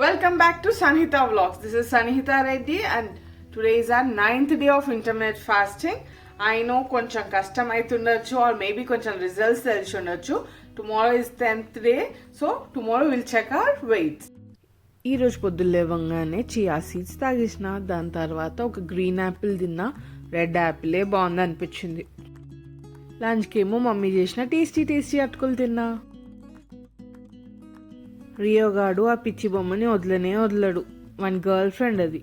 Welcome back to Sanhita Vlogs. This is Sanhita Reddy and today is our 9th day of intermittent fasting. I know కొంచెం కష్టం అవుతుండొచ్చు or maybe కొంచెం results తెలిసి ఉండొచ్చు. Tomorrow is 10th day, so tomorrow we'll check our weights. ఈ రోజు పొద్దున్న లేవగానే chia seeds తాగేసిన, దాని తర్వాత ఒక గ్రీన్ యాపిల్ తిన్నా. రెడ్ యాపిలే బాగుంది అనిపించింది. లంచ్కి ఏమో మమ్మీ చేసిన టేస్టీ అటుకులు తిన్నా. రియోగాడు ఆ పిచ్చి బొమ్మని వదలడు, వన్ గర్ల్ ఫ్రెండ్ అది.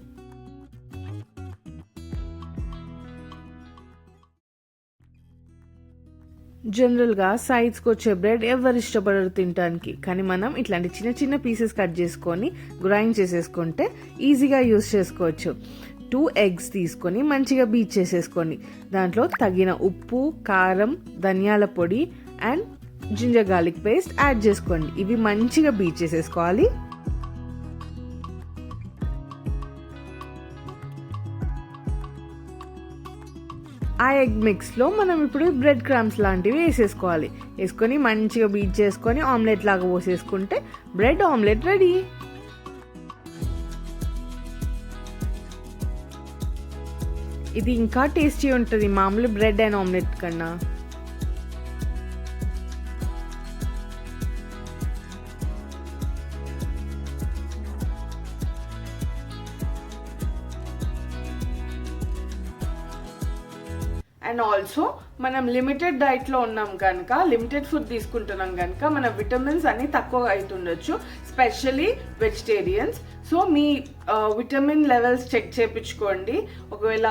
జనరల్గా సైడ్స్కి వచ్చే బ్రెడ్ ఎవరు ఇష్టపడరు తినడానికి, కానీ మనం ఇట్లాంటి చిన్న చిన్న పీసెస్ కట్ చేసుకొని గ్రైండ్ చేసేసుకుంటే ఈజీగా యూస్ చేసుకోవచ్చు. 2 eggs తీసుకొని మంచిగా బీట్ చేసేసుకోండి. దాంట్లో తగిన ఉప్పు, కారం, ధనియాల పొడి and ginger garlic paste add చేసుకోండి. ఇవి మంచిగా బీట్ చేసేసుకోవాలి. ఆ ఎగ్ మిక్స్లో మనం ఇప్పుడు బ్రెడ్ క్రమ్స్ లాంటివి వేసేసుకోవాలి. వేసుకొని మంచిగా బీట్ చేసుకొని ఆమ్లెట్ లాగా పోసేసుకుంటే బ్రెడ్ ఆమ్లెట్ రెడీ. ఇది ఇంకా టేస్టీ ఉంటుంది మామూలు బ్రెడ్ అండ్ ఆమ్లెట్ కన్నా. అండ్ ఆల్సో మనం లిమిటెడ్ డైట్లో ఉన్నాం కనుక, లిమిటెడ్ ఫుడ్ తీసుకుంటున్నాం కనుక మన విటమిన్స్ అన్నీ తక్కువ అవుతుండొచ్చు, స్పెషలీ వెజిటేరియన్స్. సో మీ విటమిన్ లెవెల్స్ చెక్ చేయించుకోండి. ఒకవేళ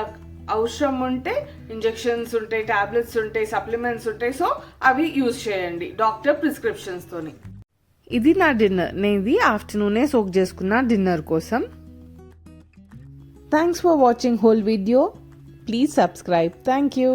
అవసరం ఉంటే ఇంజెక్షన్స్ ఉంటాయి, టాబ్లెట్స్ ఉంటాయి, సప్లిమెంట్స్ ఉంటాయి, సో అవి యూజ్ చేయండి డాక్టర్ ప్రిస్క్రిప్షన్స్తోని. ఇది నా డిన్నర్. నేను ఇది ఆఫ్టర్నూనే సోక్ చేసుకున్న డిన్నర్ కోసం. Thanks for watching whole video. Please subscribe. Thank you.